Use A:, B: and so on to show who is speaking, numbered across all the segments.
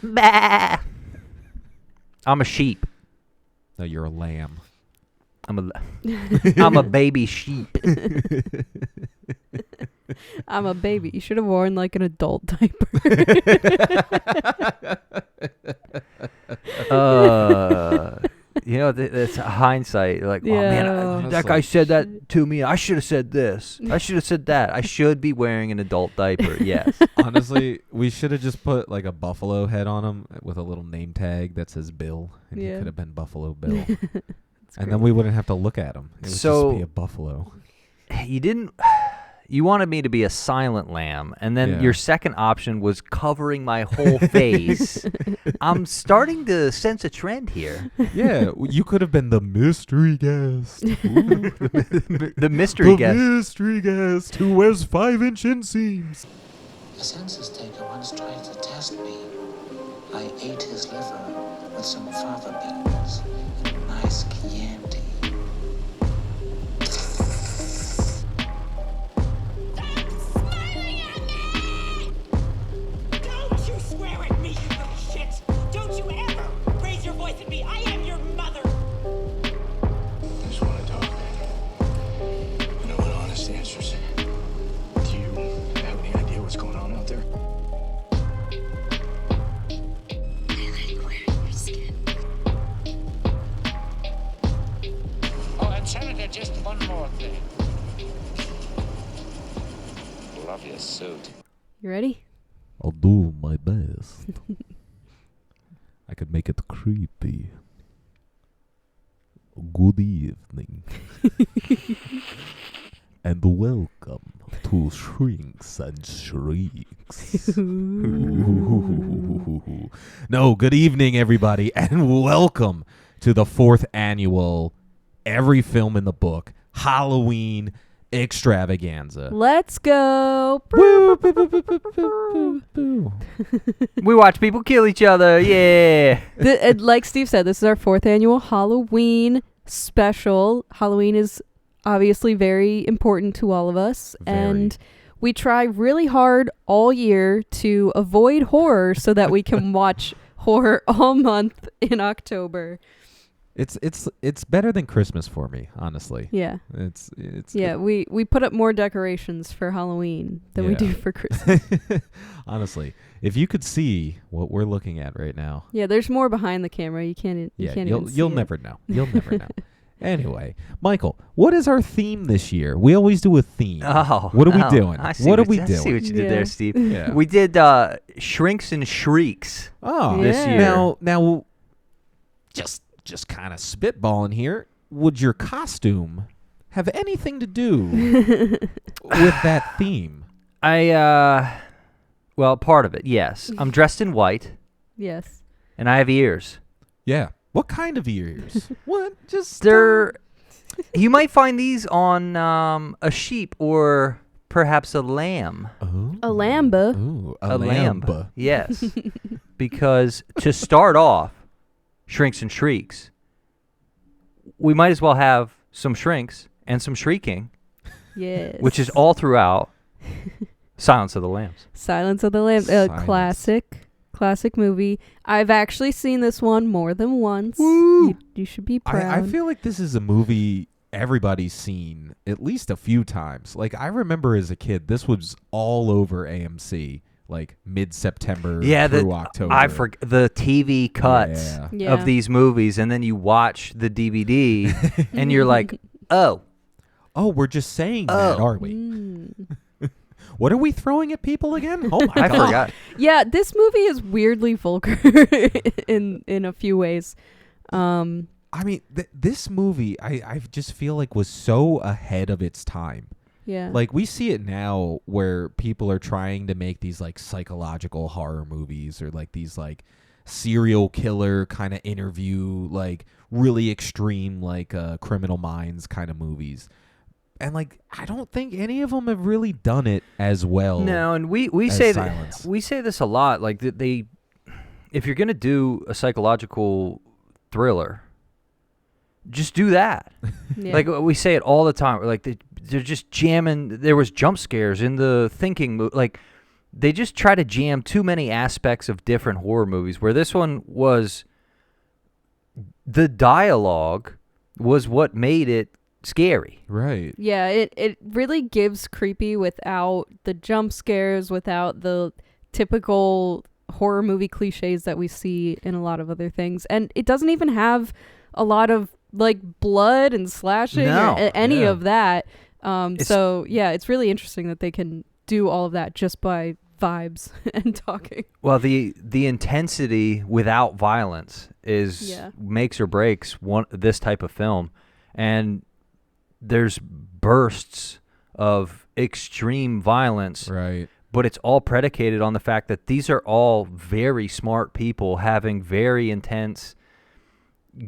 A: Bah. I'm a sheep.
B: No, you're a lamb.
A: I'm a baby sheep.
C: I'm a baby. You should have worn like an adult diaper.
A: That's hindsight. Like, oh
C: Yeah.
A: man, that guy said that to me. I should have said this. I should have said that. I should be wearing an adult diaper. Yes.
B: Honestly, we should have just put like a buffalo head on him with a little name tag that says Bill, and he
C: Yeah.
B: could have been Buffalo Bill.
C: That's
B: And
C: great.
B: then we wouldn't have to look at him. It would
A: So-
B: just be a buffalo.
A: You wanted me to be a silent lamb, and then
B: Yeah.
A: your second option was covering my whole face. I'm starting to sense a trend here.
B: Yeah, you could have been the mystery guest. Ooh.
A: The mystery guest.
B: mystery guest who wears 5-inch inseams.
D: A census taker once tried to test me. I ate his liver with some fava beans and nice Chianti.
E: Smiling at me! Don't you swear at me, you little shit! Don't you ever raise your voice at me! I am your mother!
F: I just want to talk. I want honest answers. Do you have any idea what's going on out there?
G: I like wearing your skin.
H: Oh, and Senator, just one more thing. Love your suit.
C: You ready?
B: I'll do my best. I could make it creepy. Good evening. And welcome to Shrinks and Shrieks. No, good evening, everybody, and welcome to the 4th annual Every Film in the Book Halloween extravaganza.
C: Let's go.
A: We watch people kill each other. Yeah.
C: Like Steve said, this is our 4th annual Halloween special. Halloween is obviously very important to all of us.
B: Very.
C: And we try really hard all year to avoid horror so that we can watch horror all month in October.
B: It's better than Christmas for me, honestly.
C: Yeah.
B: It's
C: Yeah, we put up more decorations for Halloween than we
B: Yeah.
C: do for Christmas.
B: Honestly, if you could see what we're looking at right now,
C: Yeah, there's more behind the camera. You can't
B: yeah,
C: even see
B: you'll
C: it.
B: never know. You'll never know. Anyway, Michael, what is our theme this year? We always do a theme.
A: Oh.
B: What are we
A: oh,
B: doing?
A: I see
B: What are we
A: I see
B: doing?
A: what you did
C: Yeah.
A: there, Steve.
B: Yeah.
A: We did Shrinks and Shrieks
B: Oh,
A: this
C: Yeah.
A: year.
B: now, just kind of spitballing here. Would your costume have anything to do with that theme?
A: Well, part of it, yes. I'm dressed in white,
C: Yes.
A: and I have ears.
B: Yeah. What kind of ears? What? Just
A: You might find these on a sheep or perhaps a lamb.
C: A lamba.
B: Ooh,
A: A lamb. Yes. Because to start off, Shrinks and Shrieks, we might as well have some shrinks and some shrieking,
C: Yes.
A: which is all throughout Silence of the Lambs.
C: Silence of the Lambs.
B: Silence.
C: Classic movie. I've actually seen this one more than once.
B: Woo!
C: You should be proud.
B: I feel like this is a movie everybody's seen at least a few times. Like, I remember as a kid, this was all over AMC, like mid-September through October.
A: I forgot the TV cuts
B: Yeah.
C: Yeah.
A: of these movies, and then you watch the DVD, and you're like, oh,
B: Oh, we're just saying that,
A: Oh.
B: are we?
C: Mm.
B: What are we throwing at people again? Oh my
A: I
B: god.
A: forgot.
C: Yeah, this movie is weirdly vulgar in a few ways.
B: I mean, this movie, I just feel like was so ahead of its time.
C: Yeah.
B: Like, we see it now where people are trying to make these, like, psychological horror movies or, like, these, like, serial killer kind of interview, like, really extreme, like, Criminal Minds kind of movies. And, like, I don't think any of them have really done it as well.
A: No, and we
B: as
A: say
B: Silence.
A: we say this a lot. Like they, if you're gonna do a psychological thriller, just do that.
C: Yeah.
A: Like we say it all the time. Like they're just jamming. There was jump scares in the Thinking movie. Like they just try to jam too many aspects of different horror movies, where this one was the dialogue was what made it scary.
B: Right.
C: Yeah, it really gives creepy without the jump scares, without the typical horror movie cliches that we see in a lot of other things. And it doesn't even have a lot of like blood and slashing
A: No.
C: or any
B: Yeah.
C: of that. So yeah, it's really interesting that they can do all of that just by vibes and talking.
A: Well, the intensity without violence is makes or breaks this type of film, and there's bursts of extreme violence,
B: Right.
A: but it's all predicated on the fact that these are all very smart people having very intense,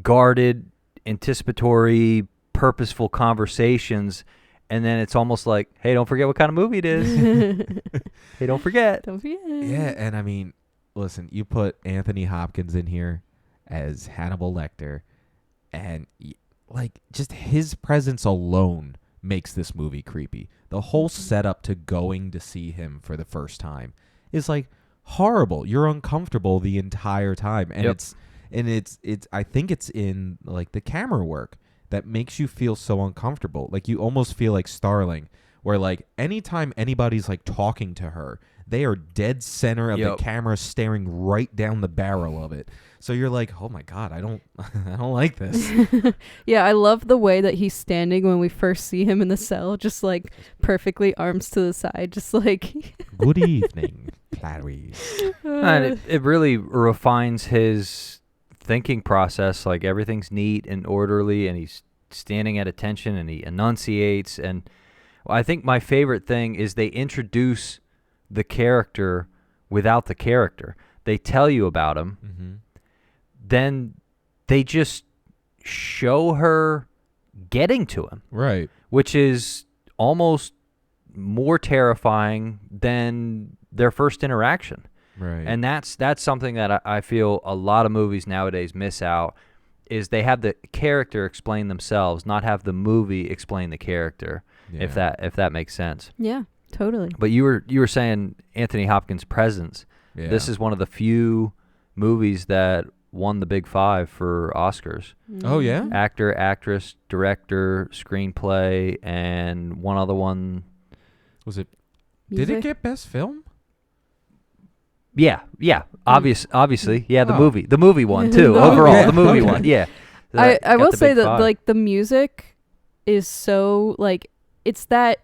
A: guarded, anticipatory, purposeful conversations. And then it's almost like, hey, don't forget what kind of movie it is. Hey, don't forget.
C: Don't forget.
B: Yeah, and I mean, listen, you put Anthony Hopkins in here as Hannibal Lecter, and like just his presence alone makes this movie creepy. The whole setup to going to see him for the first time is like horrible. You're uncomfortable the entire time, and it's I think it's in like the camera work that makes you feel so uncomfortable. Like you almost feel like Starling, where like anytime anybody's like talking to her, they are dead center of the camera, staring right down the barrel of it. So you're like, oh my God, I don't like this.
C: Yeah, I love the way that he's standing when we first see him in the cell, just like perfectly arms to the side, just like.
B: Good evening, Clarice.
A: And it really refines his thinking process. Like everything's neat and orderly, and he's standing at attention, and he enunciates. And I think my favorite thing is they introduce the character without the character. They tell you about him.
B: Mm-hmm.
A: Then they just show her getting to him.
B: Right.
A: Which is almost more terrifying than their first interaction.
B: Right.
A: And that's something that I feel a lot of movies nowadays miss out, is they have the character explain themselves, not have the movie explain the character, if that makes sense.
C: Yeah, totally.
A: But you were saying Anthony Hopkins' presence.
B: Yeah.
A: This is one of the few movies that won the Big Five for Oscars.
B: Oh, yeah?
A: Actor, actress, director, screenplay, and one other one.
B: Was it?
C: Music?
B: Did it get Best Film?
A: Yeah. Obviously, yeah. The
B: Oh.
A: movie one too.
C: Oh,
A: Overall,
B: yeah.
A: the movie
B: Okay.
A: one. Yeah.
C: I
A: Got
C: will
A: the
C: say
A: Big
C: that
A: Five.
C: like the music is so like it's that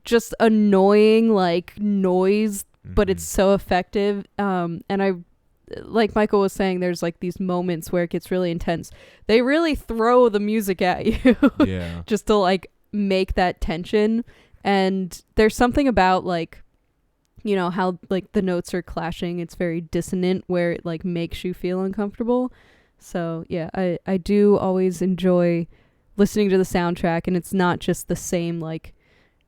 C: just annoying like noise, but it's so effective. And I, like Michael was saying, there's like these moments where it gets really intense. They really throw the music at you
B: Yeah.
C: just to like make that tension. And there's something about like, you know, how like the notes are clashing. It's very dissonant where it like makes you feel uncomfortable. So yeah, I do always enjoy listening to the soundtrack, and it's not just the same like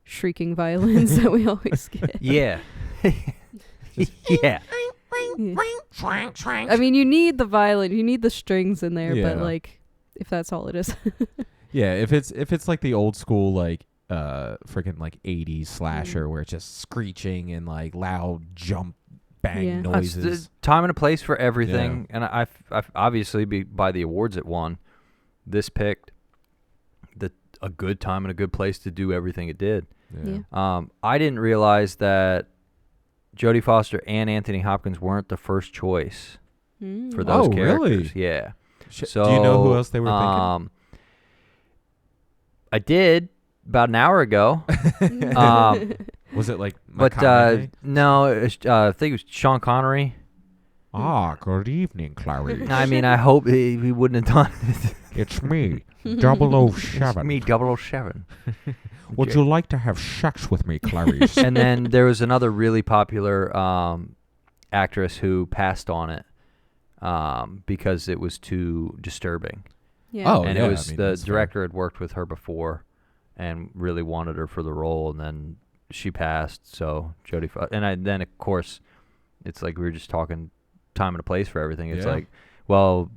C: shrieking violins that we always get.
A: Yeah. Yeah.
C: I mean, you need the violin, you need the strings in there, but
B: Yeah.
C: like if that's all it is.
B: Yeah, if it's like the old school like freaking like 80s slasher where it's just screeching and like loud jump bang
C: Yeah.
A: It's
B: noises.
A: the time and a place for everything, and I've obviously by the awards it won, this picked a good time and a good place to do everything it did.
C: Yeah.
A: I didn't realize that Jodie Foster and Anthony Hopkins weren't the first choice for those
B: Oh,
A: characters.
B: really?
A: Yeah.
B: Do you know who else they were thinking?
A: I did about an hour ago.
B: Was it like
A: But
B: McConaughey?
A: no, I think it was Sean Connery.
B: Good evening, Clarice.
A: I mean, I hope he wouldn't have done it.
B: It's me, 007.
A: Me, 007.
B: Would you like to have sex with me, Clarice?
A: And then there was another really popular actress who passed on it because it was too disturbing.
C: Yeah.
B: Oh,
A: And
B: yeah,
A: it was
B: I mean,
A: the
B: that's fair.
A: director had worked with her before and really wanted her for the role, and then she passed. So then of course, it's like we were just talking time and a place for everything. It's
B: Yeah.
A: like, well,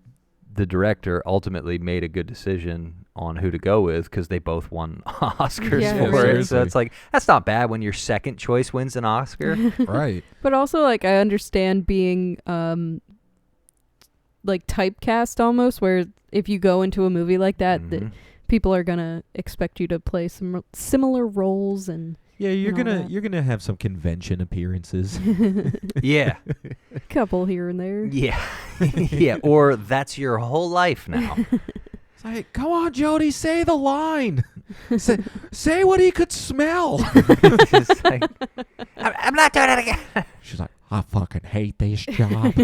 A: the director ultimately made a good decision on who to go with because they both won Oscars
C: Yeah,
A: for
C: right.
A: it. So it's like, that's not bad when your second choice wins an Oscar.
B: Right.
C: But also, like, I understand being like typecast almost, where if you go into a movie like that, that
A: Mhm.
C: people are gonna expect you to play some similar roles and
B: Yeah, you're
C: and all
B: gonna
C: that.
B: you're gonna have some convention appearances.
A: Yeah.
C: couple here and there.
A: Yeah. Yeah. Or that's your whole life now.
B: It's like, come on, Jody, say the line. say what he could smell.
A: It's like, I'm not doing it again.
B: She's like, I fucking hate this job.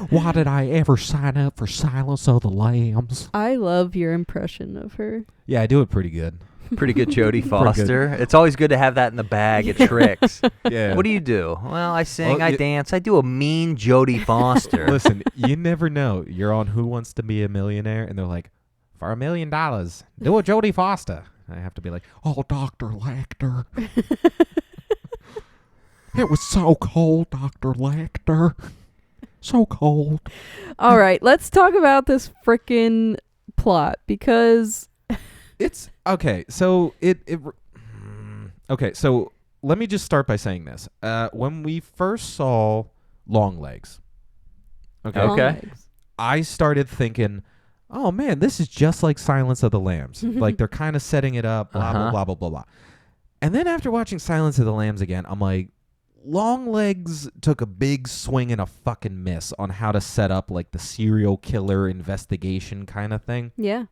B: Why did I ever sign up for Silence of the Lambs?
C: I love your impression of her.
B: Yeah, I do it pretty good.
A: Pretty good Jodie
B: good.
A: Foster. It's always good to have that in the bag of tricks.
B: Yeah.
A: What do you do? Well, I sing,
B: Well,
A: I
B: you-
A: dance, I do a mean Jodie Foster.
B: Listen, you never know. You're on Who Wants to Be a Millionaire, and they're like, for $1 million, do a Jodie Foster. I have to be like, oh, Dr. Lecter. It was so cold, Dr. Lecter. So cold.
C: All right, let's talk about this frickin' plot because
B: It's okay. So okay. So let me just start by saying this. When we first saw Longlegs, okay,
A: Okay.
C: Longlegs.
B: I started thinking, oh man, this is just like Silence of the Lambs. Like they're kind of setting it up, blah blah
A: Uh-huh.
B: blah blah blah blah. And then after watching Silence of the Lambs again, I'm like, Longlegs took a big swing and a fucking miss on how to set up like the serial killer investigation kind of thing.
C: Yeah.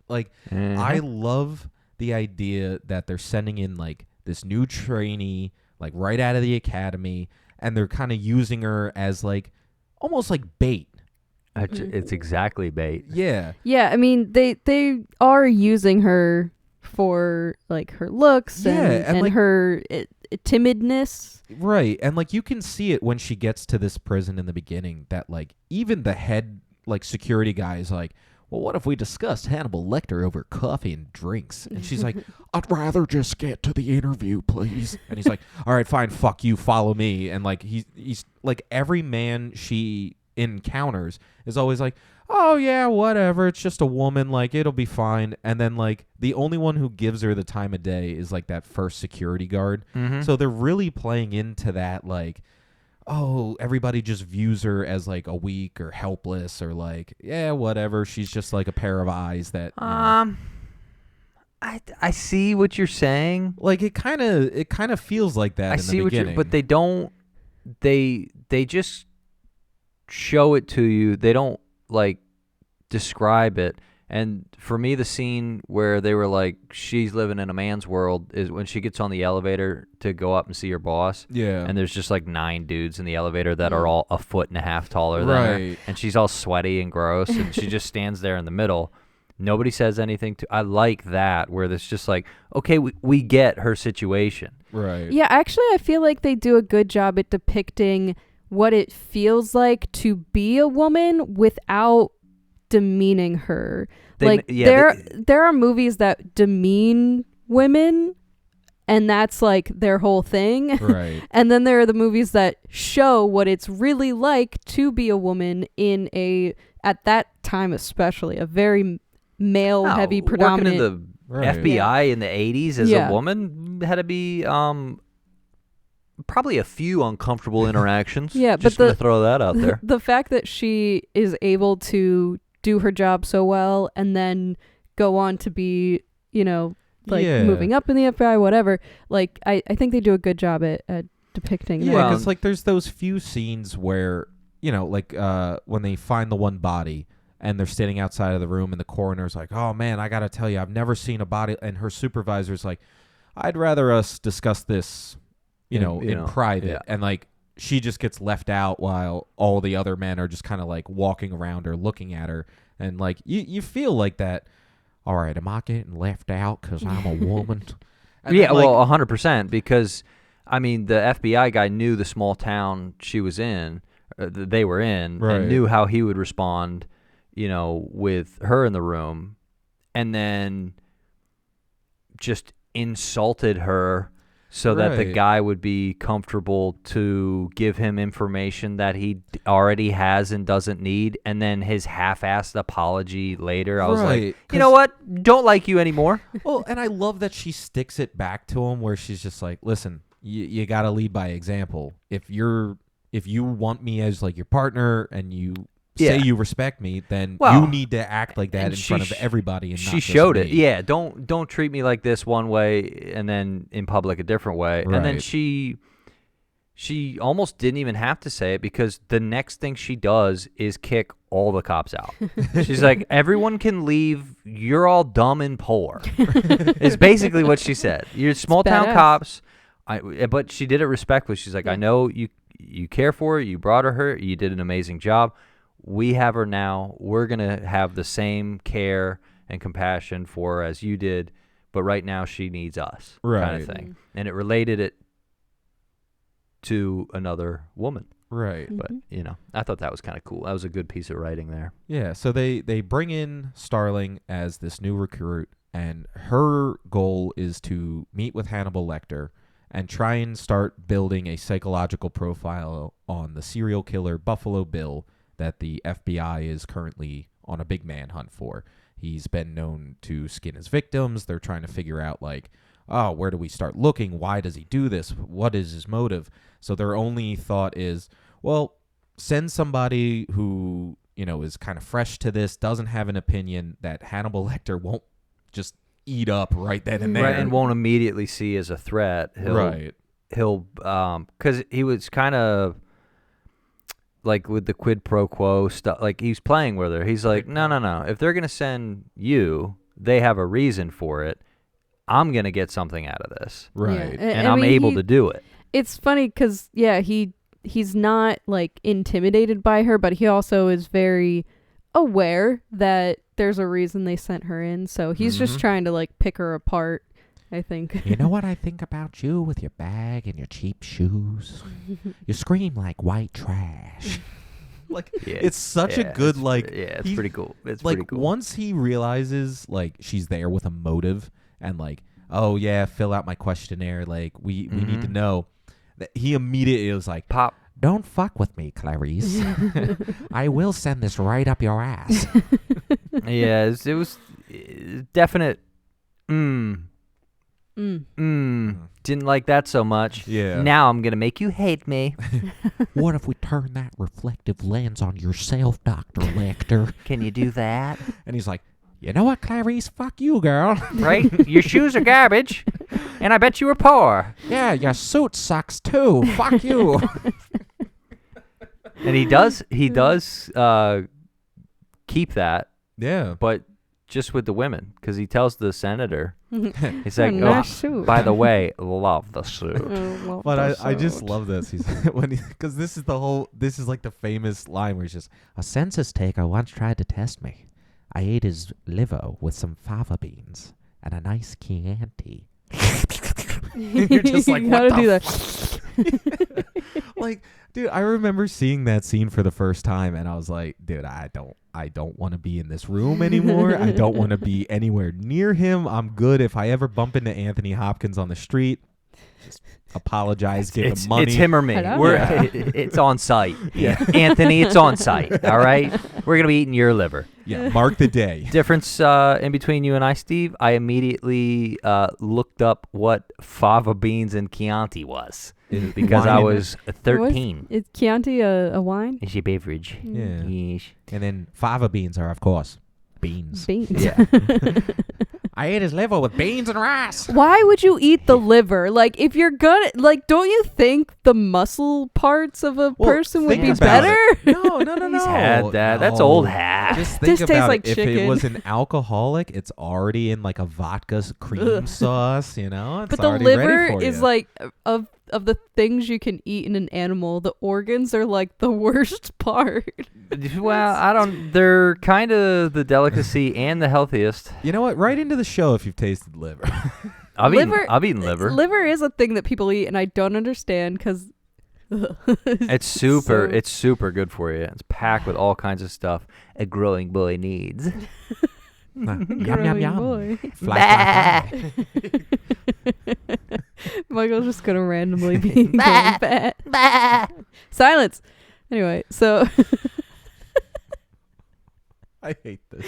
B: Like,
A: Mhm.
B: I love the idea that they're sending in like this new trainee, like right out of the academy, and they're kind of using her as like almost like bait.
A: It's exactly bait.
B: Yeah.
C: Yeah, I mean they are using her for like her looks
B: Yeah,
C: and,
B: and, like-
C: her timidness.
B: Right. And like you can see it when she gets to this prison in the beginning that like even the head like security guy is like, well, what if we discussed Hannibal Lecter over coffee and drinks? And she's like, I'd rather just get to the interview, please. And he's like, all right, fine, fuck you, follow me. And like he's like every man she encounters is always like, oh yeah, whatever, it's just a woman, like it'll be fine. And then like the only one who gives her the time of day is like that first security guard.
A: Mhm.
B: So they're really playing into that like, oh, everybody just views her as like a weak or helpless or like, yeah, whatever, she's just like a pair of eyes that you know.
A: I see what you're saying.
B: Like it kind of feels like that
A: I
B: in
A: see
B: the
A: what
B: beginning.
A: you're, but they don't. They just show it to you. They don't like describe it. And for me, the scene where they were like, she's living in a man's world is when she gets on the elevator to go up and see her boss.
B: Yeah.
A: And there's just like 9 dudes in the elevator that are all 1.5 feet taller than her.
B: Right.
A: And she's all sweaty and gross. And she just stands there in the middle. Nobody says anything to. I like that where it's just like, okay, we get her situation.
B: Right.
C: Yeah, actually I feel like they do a good job at depicting what it feels like to be a woman without demeaning her. There are movies that demean women and that's like their whole thing.
B: Right.
C: And then there are the movies that show what it's really like to be a woman in at that time especially, a very male heavy predominant.
A: Working in the
B: Right.
A: FBI in the 80s as
C: Yeah.
A: a woman had to be probably a few uncomfortable interactions.
C: Yeah,
A: just
C: but
A: gonna throw that out there.
C: The fact that she is able to do her job so well and then go on to be, like
B: Yeah.
C: moving up in the FBI, whatever, like I think they do a good job at depicting
B: Yeah,
C: that.
A: Well-
B: because like there's those few scenes where like when they find the one body and they're standing outside of the room and the coroner's like, oh man, I gotta tell you, I've never seen a body, and her supervisor's like, I'd rather us discuss this, in private,
A: yeah.
B: and like she just gets left out while all the other men are just kind of like walking around her, looking at her, and like you feel like that. All right, am I getting left out because I'm a woman? And
A: Yeah,
B: then, like,
A: well, 100%, because I mean the FBI guy knew the small town she was in, they were in,
B: Right.
A: and knew how he would respond, with her in the room, and then just insulted her so that the
B: Right.
A: guy would be comfortable to give him information that he already has and doesn't need, and then his half-assed apology later. I was like,
B: Right,
A: you know
B: 'cause-
A: what? Don't like you anymore.
B: Well, and I love that she sticks it back to him, where she's just like, "Listen, you got to lead by example. If you want me as like your partner, and you say
A: Yeah.
B: you respect me, then
A: Well,
B: you need to act like that
A: and
B: in
A: she
B: front of
A: sh-
B: everybody." And
A: She
B: not just
A: showed it.
B: me.
A: Yeah, don't treat me like this one way and then in public a different way. And then
B: Right.
A: she almost didn't even have to say it, because the next thing she does is kick all the cops out. She's like, everyone can leave. You're all dumb and poor. Is basically what she said. You're small town
C: badass.
A: cops. But she did it respectfully. She's like,
C: Yeah.
A: I know you care for her. You brought her. You did an amazing job. We have her now. We're going to have the same care and compassion for her as you did. But right now she needs us, kind
B: Right.
A: of thing. And it related it to another woman.
B: Right.
A: But, I thought that was kind of cool. That was a good piece of writing there.
B: Yeah, so they bring in Starling as this new recruit, and her goal is to meet with Hannibal Lecter and try and start building a psychological profile on the serial killer Buffalo Bill that the FBI is currently on a big manhunt for. He's been known to skin his victims. They're trying to figure out, like, oh, where do we start looking? Why does he do this? What is his motive? So their only thought is, well, send somebody who, is kind of fresh to this, doesn't have an opinion, that Hannibal Lecter won't just eat up right then and there.
A: Right, and won't immediately see as a threat. He'll because he was kind of like with the quid pro quo stuff. Like, he's playing with her. He's like, no. If they're gonna send you, they have a reason for it. I'm gonna get something out of this,
B: Right.
C: Yeah.
A: and
C: I
A: I'm
C: mean,
A: able to do it.
C: It's funny because he's not like intimidated by her, but he also is very aware that there's a reason they sent her in. So he's just trying to like pick her apart, I think.
B: You know what I think about you with your bag and your cheap shoes? You scream like white trash. Like,
A: Yeah,
B: it's such a good, like...
A: it's
B: he's-
A: pretty cool. It's
B: like,
A: pretty cool.
B: once he realizes, like, she's there with a motive and, like, oh, yeah, fill out my questionnaire, like, we need to know, that he immediately was like,
A: Pop.
B: don't fuck with me, Clarice. I will send this right up your ass.
A: Yeah, it was definite. Didn't like that so much.
B: Yeah.
A: Now I'm gonna make you hate me.
B: What if we turn that reflective lens on yourself, Dr. Lecter?
A: Can you do that?
B: And he's like, you know what, Clarice? Fuck you, girl.
A: Right? Your shoes are garbage, and I bet you were poor.
B: Yeah, your suit sucks too. Fuck you.
A: And he does keep that,
B: Yeah.
A: but just with the women, because he tells the senator, he's like,
C: Nice suit.
A: by the way, love the suit.
B: But I just love this. He's because this is like the famous line where he's just, a census taker once tried to test me. I ate his liver with some fava beans and a nice Chianti. And you're just like,
C: You
B: what
C: gotta do
B: the
C: that.
B: Like, dude, I remember seeing that scene for the first time, and I was like, dude, I don't want to be in this room anymore. I don't want to be anywhere near him. I'm good. If I ever bump into Anthony Hopkins on the street, just apologize, give him money.
A: It's him or me.
C: Hello?
A: It's on site. Yeah, Anthony, it's on site. All right, we're gonna be eating your liver.
B: Yeah, mark the day.
A: Difference in between you and I, Steve. I immediately looked up what fava beans and Chianti was because I was 13.
C: Is Chianti a wine?
A: It's a beverage.
B: Yeah.
A: Yes.
B: And then fava beans are, of course, beans.
C: Beans.
A: Yeah.
B: I ate his liver with beans and rice.
C: Why would you eat the liver? Like, if you're gonna, like, don't you think the muscle parts of a person would
B: think
C: be
B: about
C: better?
B: it. No.
A: He's had that. That's
B: No.
A: old hat.
B: Just
C: This
B: think
C: tastes
B: about
C: like
B: it. If it
C: chicken.
B: was an alcoholic, it's already in like a vodka cream
C: Ugh.
B: sauce, you know? It's
C: But the
B: already ready
C: liver
B: for
C: is
B: you.
C: like of the things you can eat in an animal, the organs are like the worst part.
A: Well, they're kind of the delicacy and the healthiest.
B: You know what? Right into the show if you've tasted liver.
A: I've eaten liver.
C: Liver is a thing that people eat, and I don't understand because
A: It's super good for you. It's packed with all kinds of stuff a growing boy needs.
B: Yum, yum, yum.
C: Boy.
B: Fly, fly, fly.
C: Michael's just gonna randomly be going bah. Silence. Anyway, so
B: I hate this.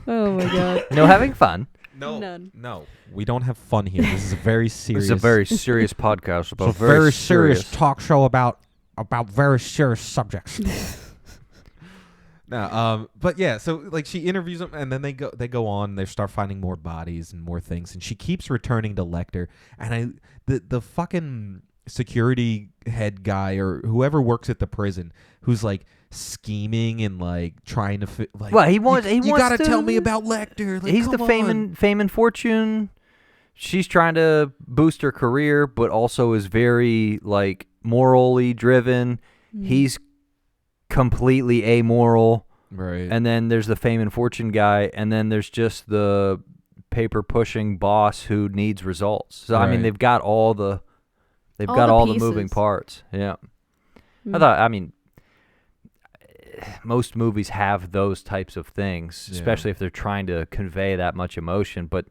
C: oh my god.
A: No, having fun.
B: No,
C: None.
B: no, we don't have fun here. This is a very serious.
A: This is a very serious podcast about
B: it's a very serious talk show about very serious subjects. No, but yeah, so like she interviews him, and then they go on. They start finding more bodies and more things, and she keeps returning to Lecter. And the fucking security head guy or whoever works at the prison, who's like scheming and like trying to like.
A: Well, he wants
B: you gotta
A: to
B: tell me about Lecter. Like,
A: he's the
B: come
A: fame and fortune. She's trying to boost her career, but also is very like morally driven. He's completely amoral.
B: Right.
A: And then there's the fame and fortune guy, and then there's just the paper pushing boss who needs results. So I mean,
B: Right.
A: they've got all the moving
C: pieces.
A: parts. Yeah. I mean, most movies have those types of things, especially if they're trying to convey that much emotion, but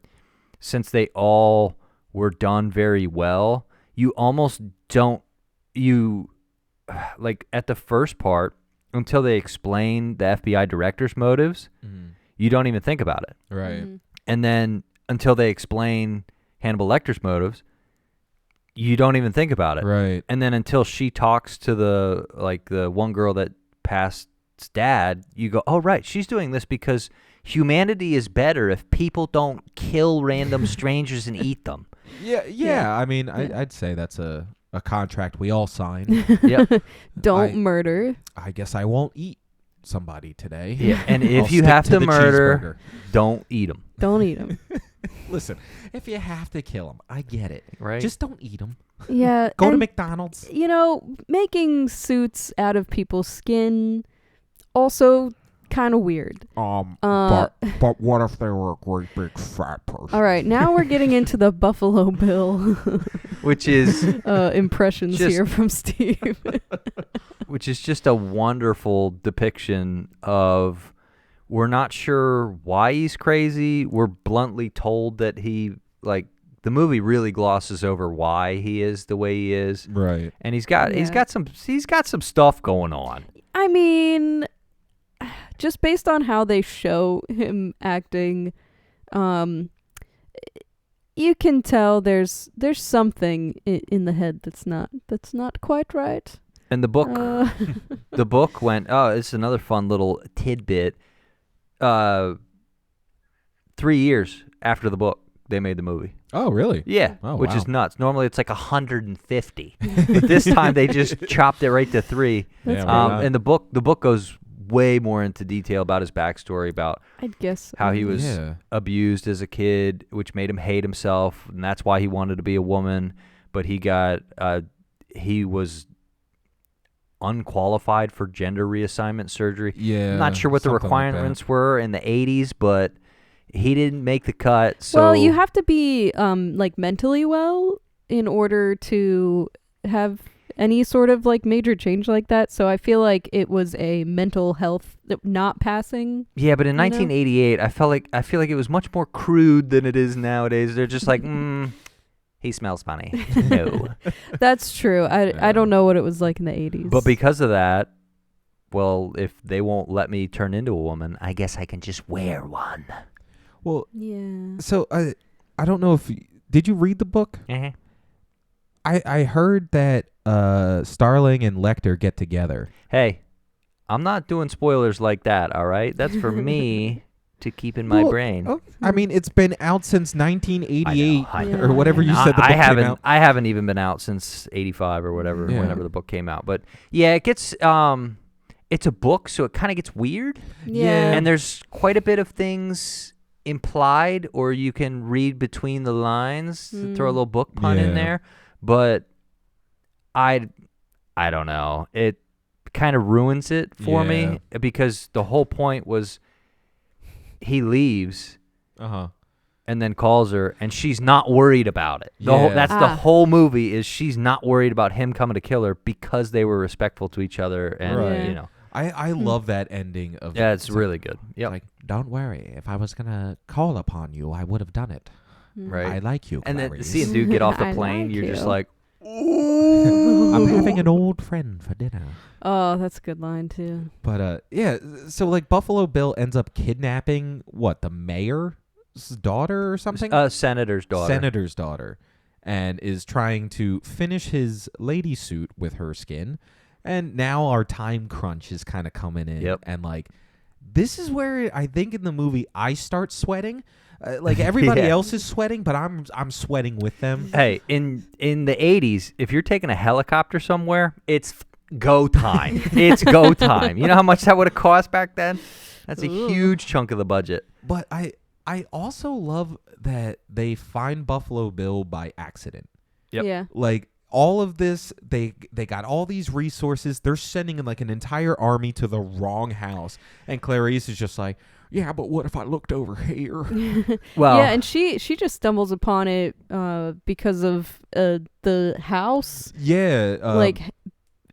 A: since they all were done very well, you almost don't like at the first part, until they explain the FBI director's motives, you don't even think about it.
B: Right.
A: And then until they explain Hannibal Lecter's motives, you don't even think about it.
B: Right.
A: And then until she talks to the one girl that passed dad, you go, oh, right, she's doing this because humanity is better if people don't kill random strangers and eat them.
B: Yeah. I mean, I'd say that's a contract we all sign.
A: Yep.
C: Don't murder.
B: I guess I won't eat somebody today.
A: Yeah. And if
B: I'll
A: you
B: stick
A: have to
B: the
A: murder, don't eat them.
C: Don't eat them.
B: Listen, if you have to kill them, I get it.
A: Right.
B: Just don't eat them.
C: Yeah.
B: Go to
C: and,
B: McDonald's.
C: You know, making suits out of people's skin also kind of weird.
B: But what if they were a great big fat person?
C: All right, now we're getting into the Buffalo Bill
A: Which is
C: impressions
A: Just-
C: here from Steve.
A: which is just a wonderful depiction of, we're not sure why he's crazy. We're bluntly told that he, like, the movie really glosses over why he is the way he is.
B: Right.
A: And he's got some stuff going on.
C: I mean, just based on how they show him acting, you can tell there's something in the head that's not quite right.
A: And the book went, oh, it's another fun little tidbit. 3 years after the book, they made the movie.
B: Oh, really?
A: Yeah,
B: Oh,
A: which
B: wow.
A: is nuts. Normally it's like 150, but this time they just chopped it right to 3.
C: That's
B: Yeah,
A: And the book goes way more into detail about his backstory, about
C: I'd guess
A: how he was
B: Yeah.
A: abused as a kid, which made him hate himself, and that's why he wanted to be a woman. But he was unqualified for gender reassignment surgery.
B: Yeah.
A: I'm not sure what the
B: something like that.
A: requirements were in the 80s, but he didn't make the cut. So
C: well, you have to be like mentally well in order to have any sort of like major change like that. So I feel like it was a mental health not passing.
A: yeah, but in
C: you know?
A: 1988, I feel like it was much more crude than it is nowadays. They're just like, he smells funny. No.
C: That's true. I don't know what it was like in the 80s.
A: But because of that, well, if they won't let me turn into a woman, I guess I can just wear one.
B: Well,
C: yeah.
B: so I don't know if did you read the book?
A: Uh-huh.
B: I heard that Starling and Lecter get together.
A: Hey, I'm not doing spoilers like that, all right? That's for me to keep in my
B: Well,
A: brain.
B: Oh, I mean, it's been out since 1988
A: I know.
B: or whatever you said the book came out.
A: I haven't even been out since 85 or whatever,
B: Yeah.
A: whenever the book came out. But yeah, it gets it's a book, so it kind of gets weird.
C: Yeah.
A: And there's quite a bit of things implied, or you can read between the lines, throw a little book pun in
B: Yeah.
A: there. But I don't know. It kind of ruins it for me, because the whole point was he leaves
B: Uh-huh.
A: and then calls her, and she's not worried about it. That's the
C: Ah.
A: whole movie, is she's not worried about him coming to kill her because they were respectful to each other, and
B: Right.
A: you know.
B: I love that ending of
A: Yeah, it's really good. Yeah.
B: like, don't worry, if I was gonna call upon you, I would have done it.
A: Right.
B: I like you,
A: And then
B: Clarice.
A: seeing dude get off the
C: I
A: plane,
C: like
A: you're just
C: you.
A: like,
B: I'm having an old friend for dinner.
C: Oh, that's a good line too.
B: But yeah, so like Buffalo Bill ends up kidnapping the mayor's daughter or something?
A: senator's daughter.
B: Senator's daughter, and is trying to finish his lady suit with her skin. And now our time crunch is kind of coming in.
A: Yep.
B: And like, this is where I think in the movie I start sweating. Like everybody
A: Yeah.
B: else is sweating, but I'm sweating with them.
A: Hey, in the 80s, if you're taking a helicopter somewhere, it's go time. It's go time. You know how much that would have cost back then? That's a huge chunk of the budget.
B: But I also love that they find Buffalo Bill by accident.
A: Yep.
C: Yeah.
B: Like all of this, they got all these resources. They're sending in like an entire army to the wrong house, and Clarice is just like, yeah, but what if I looked over here?
A: Well,
C: Yeah, and she just stumbles upon it because of the house.
B: Yeah,
C: Like,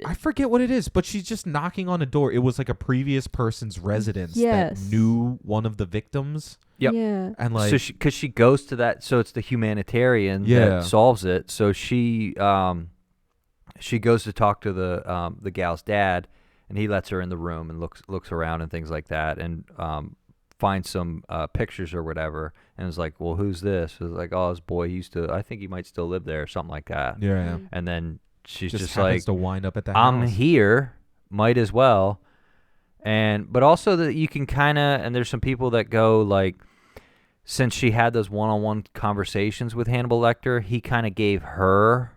B: I forget what it is, but she's just knocking on a door. It was like a previous person's residence
C: Yes.
B: that knew one of the victims,
A: Yep.
C: yeah.
B: and like,
A: so because she goes to that, so it's the humanitarian
B: Yeah.
A: that solves it. So she goes to talk to the gal's dad, and he lets her in the room and looks around and things like that, and finds some pictures or whatever, and is like, well, who's this? It's like, oh, his boy, I think he might still live there, or something like that.
B: yeah,
A: And then she's just
B: happens
A: like,
B: to wind up at the
A: I'm
B: house.
A: here, might as well. But also that you can kind of, and there's some people that go like, since she had those one-on-one conversations with Hannibal Lecter, he kind of gave her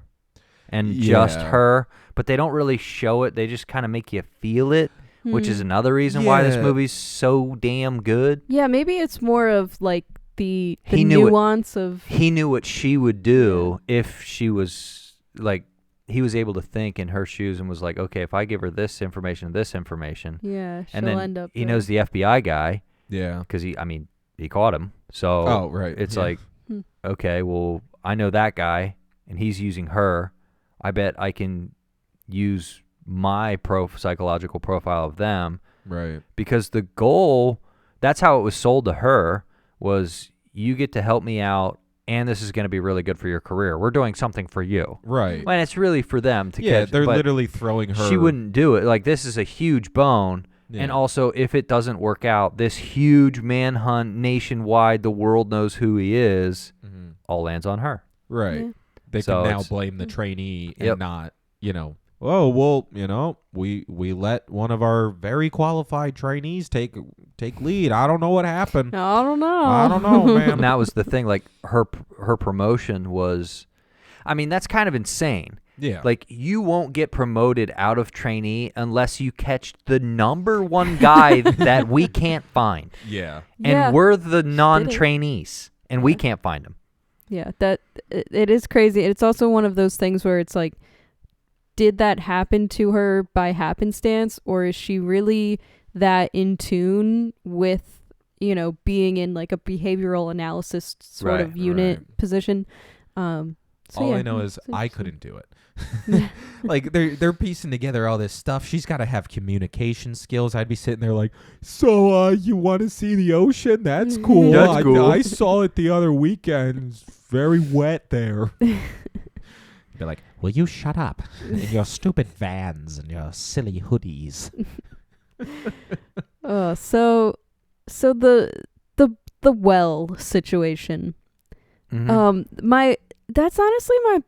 A: and just
B: Yeah.
A: her, but they don't really show it. They just kind of make you feel it, which is another reason why this
B: Yeah.
A: movie's so damn good.
C: Yeah, maybe it's more of like the
A: He knew it.
C: nuance of
A: He knew what she would do if she was like, he was able to think in her shoes and was like, okay, if I give her this information,
C: yeah, she'll
A: and then
C: end up
A: he
C: there.
A: knows the FBI guy
B: Yeah.
A: because he caught him. So
B: Oh, right.
A: it's
B: Yeah.
A: like, okay, well, I know that guy and he's using her. I bet I can use my psychological profile of them,
B: Right.
A: because the goal, that's how it was sold to her, was you get to help me out and this is going to be really good for your career. We're doing something for you.
B: Right.
A: And it's really for them to
B: Yeah,
A: catch.
B: they're
A: but
B: literally throwing her.
A: she wouldn't do it. Like, this is a huge bone.
B: Yeah.
A: And also, if it doesn't work out, this huge manhunt nationwide, the world knows who he is,
B: Mhm.
A: all lands on her.
B: Right.
C: Yeah.
B: They
A: So
B: can now
A: it's-
B: blame the trainee and
A: Yep.
B: not, oh, well, we let one of our very qualified trainees take lead. I don't know what happened.
C: I don't know.
B: I don't know, man.
A: And that was the thing. Like, her promotion was, I mean, that's kind of insane.
B: Yeah.
A: Like, you won't get promoted out of trainee unless you catch the number one guy that we can't find.
B: yeah.
A: And
C: Yeah.
A: we're the non-trainees, and we can't find them.
C: Yeah, it is crazy. It's also one of those things where it's like, did that happen to her by happenstance, or is she really that in tune with, being in like a behavioral analysis sort
A: Right,
C: of unit position? So
B: All
C: yeah,
B: I know is
C: it's
B: I
C: interesting.
B: couldn't do it. Like they're piecing together all this stuff. She's got to have communication skills. I'd be sitting there like, so you want to see the ocean? That's cool.
A: That's cool.
B: I saw it the other weekend. It's very wet there. Be like, will you shut up in your stupid vans and your silly hoodies?
C: So the well situation.
A: Mhm.
C: That's honestly my,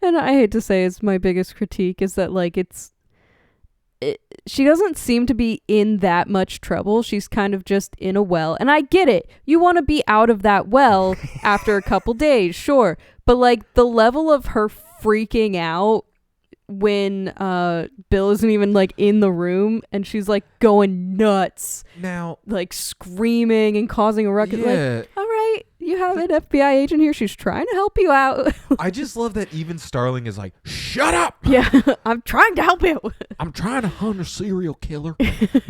C: and I hate to say it's my biggest critique, is that like she doesn't seem to be in that much trouble. She's kind of just in a well, and I get it. You want to be out of that well after a couple days, sure, but like the level of her freaking out when Bill isn't even like in the room and she's like going nuts,
B: Now,
C: like screaming and causing a ruckus.
B: yeah,
C: Like, all right, you have an FBI agent here. She's trying to help you out.
B: I just love that even Starling is like, shut up!
C: Yeah, I'm trying to help you.
B: I'm trying to hunt a serial killer.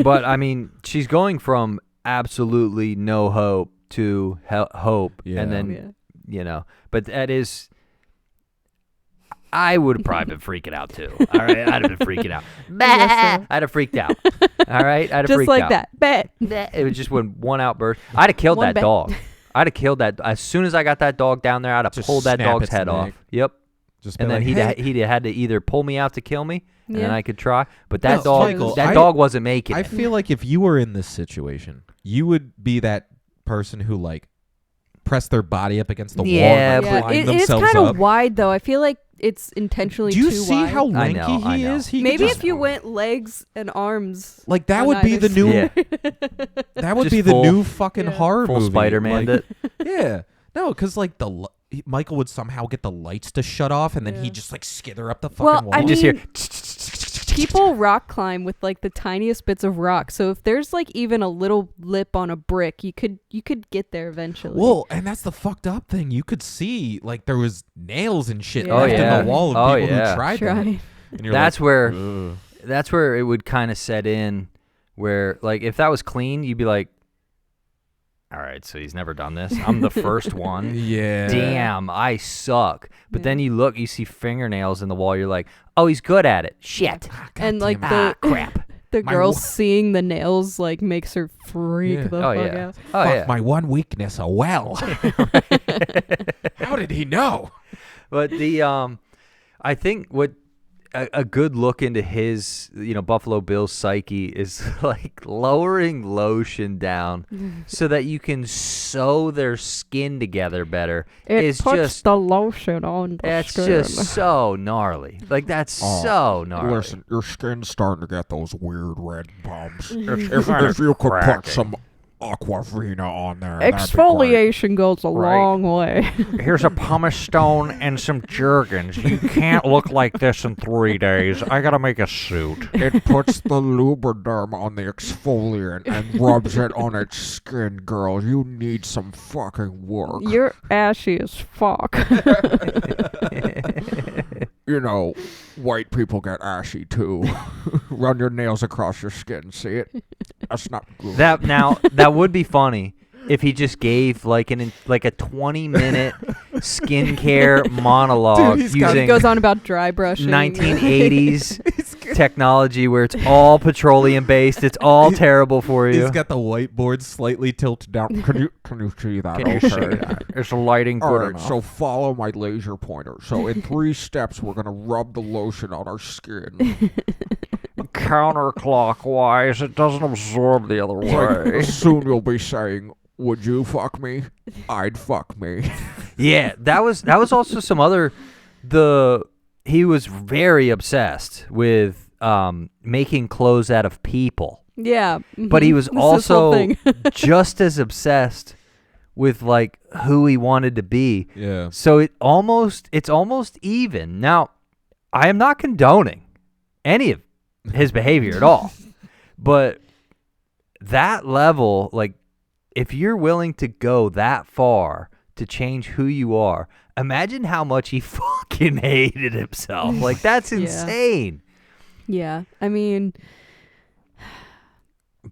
A: But, I mean, she's going from absolutely no hope to hope.
B: Yeah.
A: And then,
C: Yeah.
A: but that is, I would have probably been freaking out too. All right. I'd have been freaking out.
C: guess so.
A: I'd have freaked out. All right. I'd have
C: Just
A: freaked
C: like
A: out.
C: that. Bet.
A: It was just one outburst. I'd have killed
C: One
A: that
C: bet.
A: dog. I'd have killed that. As soon as I got that dog down there, I'd have
B: Just
A: pulled that
B: snap
A: dog's
B: its
A: head off.
B: neck.
A: Yep.
B: Just
A: And
B: be
A: then
B: like,
A: he'd had to either pull me out to kill me, and then
C: Yeah.
A: I could try. But that
B: No,
A: dog,
B: Michael,
A: that
B: I-
A: dog wasn't making
B: I
A: it.
B: feel like if you were in this situation, you would be that person who like pressed their body up against the wall
A: Yeah,
B: and
C: Yeah,
B: like, climbed
C: it is
B: themselves
C: kind
B: up.
C: of wide though. I feel like it's intentionally
B: Do you
C: too
B: see
C: wide.
B: how
A: I
B: lanky
A: know, I
B: he
A: know.
B: is? He could
C: Maybe
B: just-
C: if you went legs and arms,
B: like that
C: on
B: would be
C: either
B: the new
A: Yeah.
B: that would
A: Just
B: be the
A: full-
B: new fucking
C: Yeah.
B: horror
A: Full
B: movie.
A: Spider-Man
B: like,
A: it.
B: Yeah. No, because like Michael would somehow get the lights to shut off, and then
C: Yeah.
B: he'd just like skither up the fucking
C: Well,
B: wall.
C: I
A: You just hear.
C: mean, people rock climb with like the tiniest bits of rock. So if there's like even a little lip on a brick, you could get there eventually.
B: Well, and that's the fucked up thing. You could see like there was nails and shit
C: Yeah.
B: left
C: Oh,
A: yeah.
B: in the wall of
A: Oh,
B: people
A: yeah.
B: who tried that.
C: Try.
B: And you're
A: That's
B: like,
A: where
B: "Ugh."
A: that's where it would kind of set in, where like if that was clean, you'd be like, all right, so he's never done this. I'm the first one.
B: Yeah.
A: Damn, I suck. But
C: Yeah.
A: then you look, you see fingernails in the wall. You're like, oh, he's good at it. Shit.
C: And like
B: damn it.
C: the
A: crap.
C: the
B: My
C: girl
B: wo-
C: seeing the nails like makes her freak
B: Yeah.
C: the
A: Oh
C: fuck
A: yeah.
C: out.
A: Oh
B: Fuck
A: yeah.
B: my one weakness, a well. How did he know?
A: But the I think what a good look into his Buffalo Bill's psyche is like lowering lotion down so that you can sew their skin together better. Is just
C: the lotion on the
A: It's just so gnarly. Like that's so gnarly.
I: Listen, your skin's starting to get those weird red bumps.
A: It's
I: if
A: kinda
I: you could put
A: cracking.
I: some Aquafina on there, that'd be great.
C: Exfoliation goes a
A: Right.
C: long way.
H: Here's a pumice stone and some Jergens. You can't look like this in 3 days. I gotta make a suit.
I: It puts the Lubriderm on the exfoliant and rubs it on its skin, girl. You need some fucking work.
C: You're ashy as fuck.
I: You know, white people get ashy too. Run your nails across your skin, see it? That's not good.
A: That would be funny if he just gave like a 20-minute skincare monologue
B: Dude,
C: He
A: using
C: goes on about dry brushing.
A: 1980s technology where it's all petroleum based. It's all terrible for you.
B: He's got the whiteboard slightly tilted down.
I: Can you see that?
A: Can you
I: okay.
A: see that?
H: Is the lighting
I: All
H: good
I: right,
H: enough?
I: so follow my laser pointer. So in 3 steps, we're gonna rub the lotion on our skin.
H: Counterclockwise, it doesn't absorb the other way.
I: Soon you'll be saying, "Would you fuck me? I'd fuck me."
A: Yeah, that was also some other he was very obsessed with making clothes out of people.
C: Yeah.
A: But he was
C: This whole
A: also
C: thing.
A: just as obsessed with like who he wanted to be.
B: Yeah.
A: So it's almost even. Now, I am not condoning any of his behavior at all. But that level, like if you're willing to go that far to change who you are, imagine how much he fucking hated himself. Like that's
C: Yeah.
A: insane.
C: Yeah. I mean,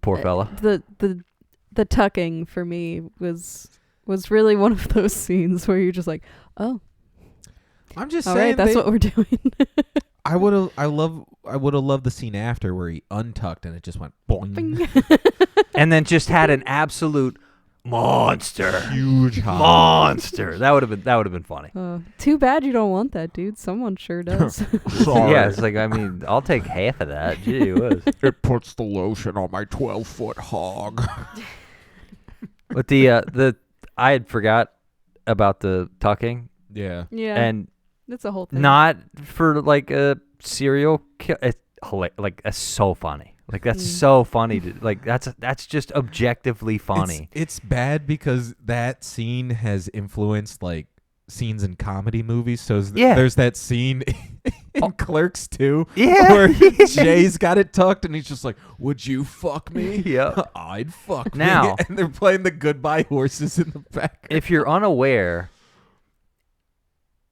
A: Poor fella.
C: the tucking for me was really one of those scenes where you're just like, oh,
B: I'm just
C: all
B: saying.
C: right, that's what we're doing.
B: I would have loved the scene after where he untucked and it just went boing.
A: And then just had an absolute monster.
B: Huge hog.
A: Monster. That would have been funny.
C: Too bad you don't want that, dude. Someone sure does.
I: Sorry.
A: Yeah, it's like, I mean, I'll take half of that. Gee whiz.
I: It puts the lotion on my 12-foot hog.
A: But the I had forgot about the tucking,
B: Yeah.
C: Yeah.
A: and
C: that's a whole thing.
A: not for like a serial kill. It's it's so funny. Like that's so funny. That's just objectively funny.
B: It's bad because that scene has influenced like scenes in comedy movies. So there's that scene in Clerks 2
A: Yeah.
B: where Jay's got it tucked and he's just like, "Would you fuck me?"
A: Yep.
B: I'd fuck
A: Now-
B: me. And they're playing the Goodbye Horses in the back.
A: If you're unaware,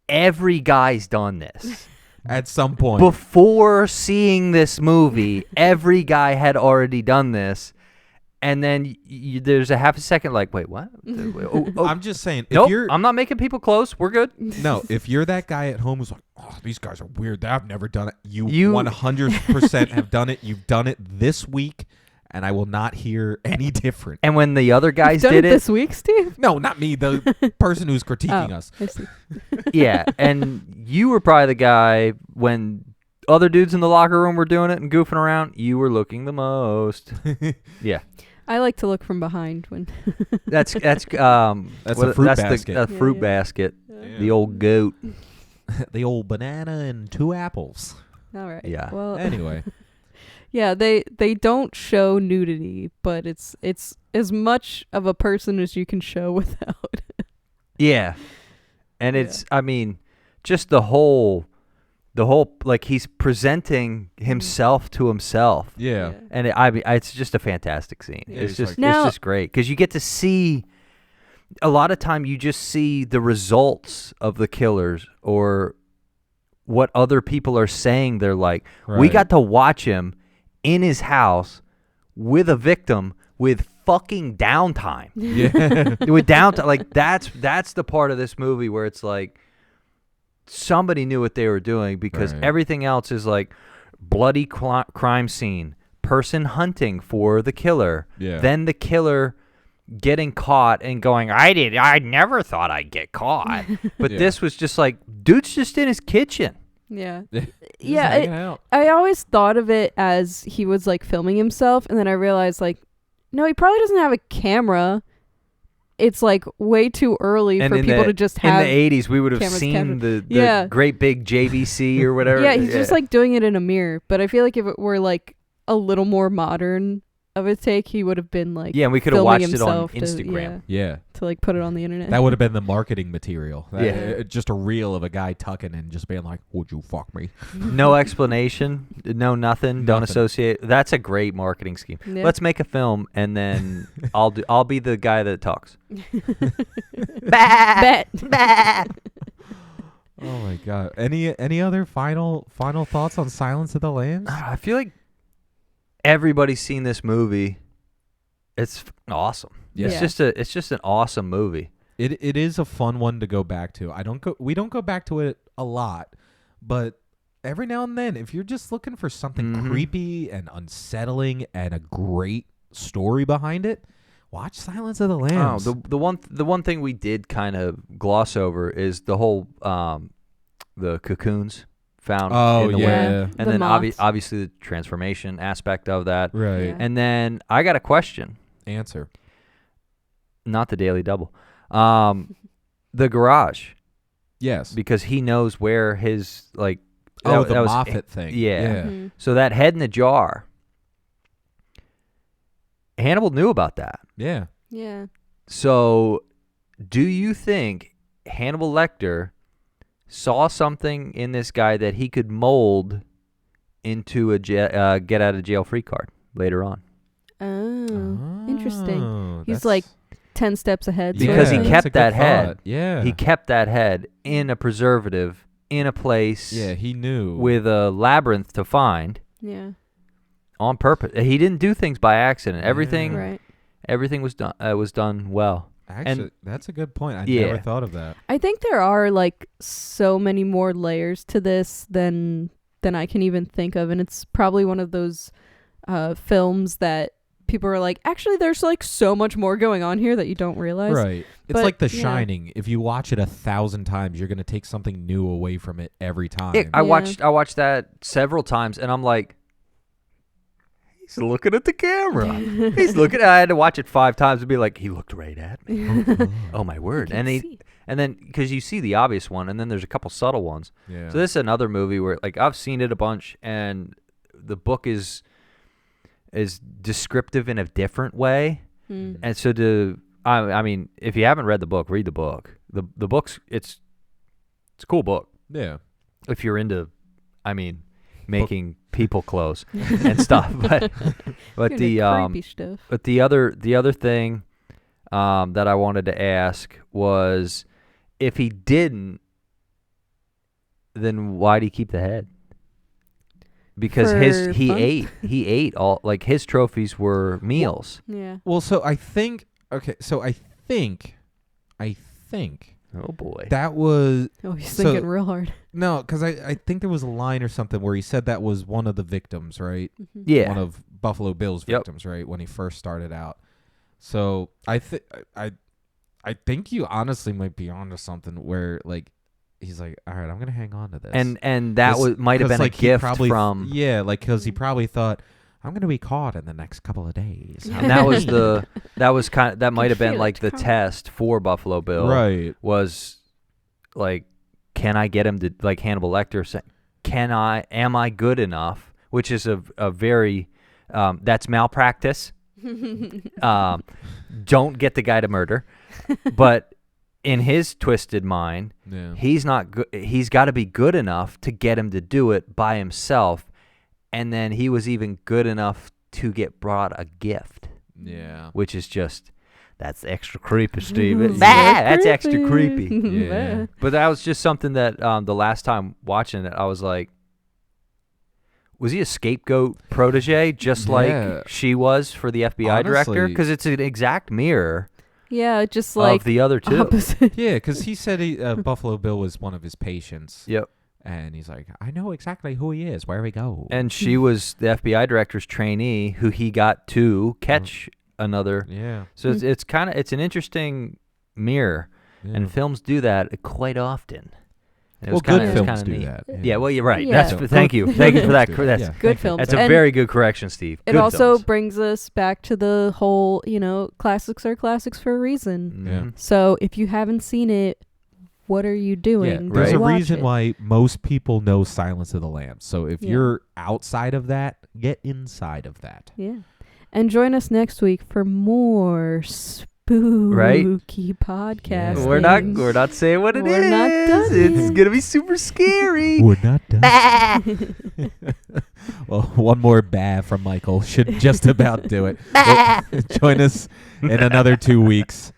A: every guy's done this.
B: At some point.
A: Before seeing this movie, every guy had already done this, and then there's a half a second like, wait, what? Oh,
B: I'm just saying, if
A: nope,
B: you're
A: I'm not making people close. We're good.
B: no, if you're that guy at home who's like, "Oh, these guys are weird. I've never done it." You
A: You-
B: 100% have done it. You've done it this week and I will not hear any different.
A: And when the other guys
C: Done
A: did
C: it
A: it,
C: this week, Steve?
B: No, not me. The person who's critiquing us.
C: I see.
A: yeah, and you were probably the guy when other dudes in the locker room were doing it and goofing around. You were looking the most. Yeah,
C: I like to look from behind when.
A: that's
B: That's a
A: what-
B: fruit
A: that's
B: basket.
A: The fruit
C: Yeah.
A: basket.
B: Yeah.
A: The old goat.
B: The old banana and 2 apples.
C: All right.
A: Yeah.
C: Well.
B: Anyway,
C: Yeah, they don't show nudity, but it's as much of a person as you can show without.
A: Yeah, and it's I mean, just the whole like he's presenting himself to himself.
B: yeah.
A: And it's just a fantastic scene.
B: Yeah,
A: It's
B: he's
A: just
B: like-
C: Now-
A: it's just great because you get to see a lot of time. You just see the results of the killers or what other people are saying. They're like, we
B: Right.
A: got to watch him in his house with a victim with fucking downtime.
B: Yeah.
A: With downtime, like that's the part of this movie where it's like somebody knew what they were doing because
B: Right.
A: everything else is like bloody crime scene, person hunting for the killer,
B: Yeah.
A: then the killer getting caught and going, I never thought I'd get caught. But
B: Yeah.
A: this was just like, dude's just in his kitchen.
C: Yeah.
B: Just
C: Yeah,
B: hanging out.
C: I always thought of it as he was like filming himself, and then I realized like, no, he probably doesn't have a camera. It's like way too early
A: And
C: for
A: in
C: people
A: the,
C: to just have.
A: in the 80s, we would have
C: cameras
A: seen
C: captured.
A: the
C: Yeah.
A: great big JVC or whatever.
C: Yeah, he's just like doing it in a mirror. But I feel like if it were like a little more modern of a take, he would have been like,
A: yeah, and we could have
C: filming
A: watched it on
C: himself to-
A: Instagram.
B: Yeah.
C: to like put it on the internet.
B: That would have been the marketing material.
A: Yeah.
B: Just a reel of a guy tucking and just being like, would you fuck me?
A: No explanation, no nothing. Don't
B: Nothing.
A: associate. That's a great marketing scheme.
C: Yeah.
A: Let's make a film, and then I'll be the guy that talks. Bah!
C: Bet.
A: Bah!
B: Oh my god. Any other final thoughts on Silence of the Lambs?
A: I feel like everybody's seen this movie. It's awesome.
B: Yeah.
A: It's just an awesome movie.
B: It is a fun one to go back to. We don't go back to it a lot, but every now and then, if you're just looking for something
A: Mhm.
B: creepy and unsettling and a great story behind it, watch Silence of the Lambs.
A: Oh, the one thing we did kind of gloss over is the whole the cocoons found
B: Oh,
A: in the
B: yeah.
A: wind,
C: The
A: and then
C: moths.
A: obviously the transformation aspect of that.
B: Right.
C: Yeah.
A: And then I got a question.
B: Answer.
A: Not the Daily Double. The garage,
B: Yes.
A: because he knows where his like.
B: Oh,
A: that
B: the
A: was-
B: Moffat thing.
A: Yeah.
C: Mhm.
A: So that head in the jar. Hannibal knew about that.
B: Yeah.
C: Yeah.
A: So, do you think Hannibal Lecter saw something in this guy that he could mold into a get out of jail free card later on?
C: Oh, interesting.
B: Oh,
C: He's
B: that's-
C: like 10 steps ahead. sort
A: Because
C: of
A: he
C: thing.
A: kept
B: that's a good
A: that head.
B: thought. Yeah.
A: He kept that head in a preservative in a place
B: Yeah, he knew.
A: with a labyrinth to find
C: Yeah.
A: on purpose. He didn't do things by accident. Everything
C: Right.
A: everything was done well.
B: Actually, that's a good point. I
A: Yeah.
B: never thought of that.
C: I think there are like so many more layers to this than I can even think of, and it's probably one of those films that people are like, actually, there's like so much more going on here that you don't realize.
B: Right. It's
C: But,
B: like The
C: yeah.
B: Shining. If you watch it 1,000 times, you're going to take something new away from it every time.
A: I
C: Yeah.
A: watched that several times, and I'm like, he's looking at the camera. He's looking. I had to watch it 5 times and be like, he looked right at me. Oh my word!
C: can
A: And
C: see.
A: then because you see the obvious one, and then there's a couple subtle ones.
B: Yeah.
A: So this is another movie where like I've seen it a bunch, and the book is descriptive in a different way.
C: Mm.
A: And so I mean, if you haven't read the book, read the book. The book's it's a cool book
B: Yeah.
A: if you're into, I mean, making people clothes and stuff. But
C: You're
A: the
C: into creepy stuff.
A: but the other thing that I wanted to ask was, if he didn't, then why'd he keep the head? Because
C: For
A: he
C: fun?
A: ate all, like, his trophies were meals.
C: Yeah.
B: Well, so I think
A: Oh boy.
B: that was
C: Oh, he's
B: So-
C: thinking real hard.
B: no, because I think there was a line or something where he said that was one of the victims, right?
C: Mhm.
A: Yeah.
B: One of Buffalo Bill's
A: Yep.
B: victims, right? When he first started out. So I think you honestly might be onto something where like he's like, all right, I'm gonna hang on to this.
A: And that might have been a gift from.
B: Yeah, like because he probably thought I'm gonna be caught in the next couple of days.
A: And that was that might have been
C: feel
A: like
C: it
A: the
C: coming.
A: test for Buffalo Bill.
B: Right.
A: Was like, can I get him to, like Hannibal Lecter said, am I good enough? Which is a very that's malpractice. Don't get the guy to murder. But in his twisted mind,
B: Yeah.
A: he's not good. He's got to be good enough to get him to do it by himself. And then he was even good enough to get brought a gift,
B: Yeah.
A: which is just, that's extra creepy, Steve.
C: Yeah.
A: That's extra creepy.
B: Yeah.
A: But that was just something that the last time watching it, I was like, was he a scapegoat protege just
B: Yeah.
A: like she was for the FBI director?
B: Honestly-
A: Because it's an exact mirror
C: Yeah, just like
A: of the other two.
C: opposite.
B: Yeah, because he said Buffalo Bill was one of his patients.
A: Yep.
B: And he's like, I know exactly who he is, where we go.
A: And she was the FBI director's trainee who he got to catch another.
B: yeah.
A: So it's kind of, it's an interesting mirror.
B: Yeah.
A: And films do that quite often. And it
B: well,
A: was
B: good
A: kinda- it was
B: films
A: kinda
B: do
A: neat.
B: that.
A: Yeah, well, you're right.
C: Yeah.
A: Thank you for that. That's
C: Good
B: thank you.
C: films.
A: That's a
C: And
A: very good correction, Steve.
C: It
A: Good
C: also
A: films.
C: brings us back to the whole, classics are classics for a reason.
B: Yeah.
A: Mhm.
C: So if you haven't seen it, what are you doing?
B: Yeah,
C: Go
B: there's a
C: watch
B: reason
C: it.
B: why most people know Silence of the Lambs. So if
C: Yeah.
B: you're outside of that, get inside of that.
C: Yeah. And join us next week for more spooky podcast.
B: Yeah.
A: We're not saying what it is.
C: We're not done
A: It's
C: yet.
A: gonna be super scary.
B: We're not done. Well, one more bah from Michael should just about do it. Well, join us in another 2 weeks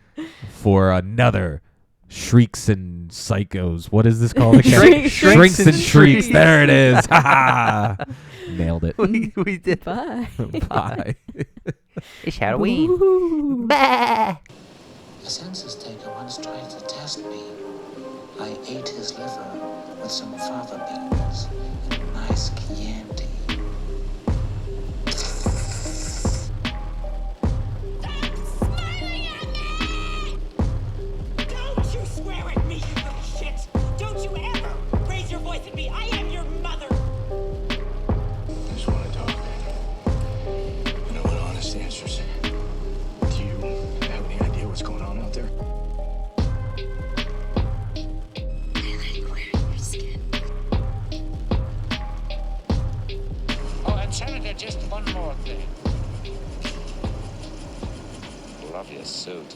B: for another Shrieks and Psychos. What is this called again?
C: Shrieks
B: and Shrieks. There it is. Ha ha. Nailed it.
A: we did.
C: Bye.
B: Bye.
A: It's Halloween.
C: Ooh.
D: A census taker once tried to test me. I ate his liver with some fava beans and nice Chianti.
E: Smiling at me! Don't you swear at me, you little shit! Don't you ever raise your voice at me! I am your mother!
F: I just want to talk. I want honest answers. Do you have any idea what's going on out there?
G: I like wearing your skin.
J: Oh, and Senator, just one more thing. Love your suit.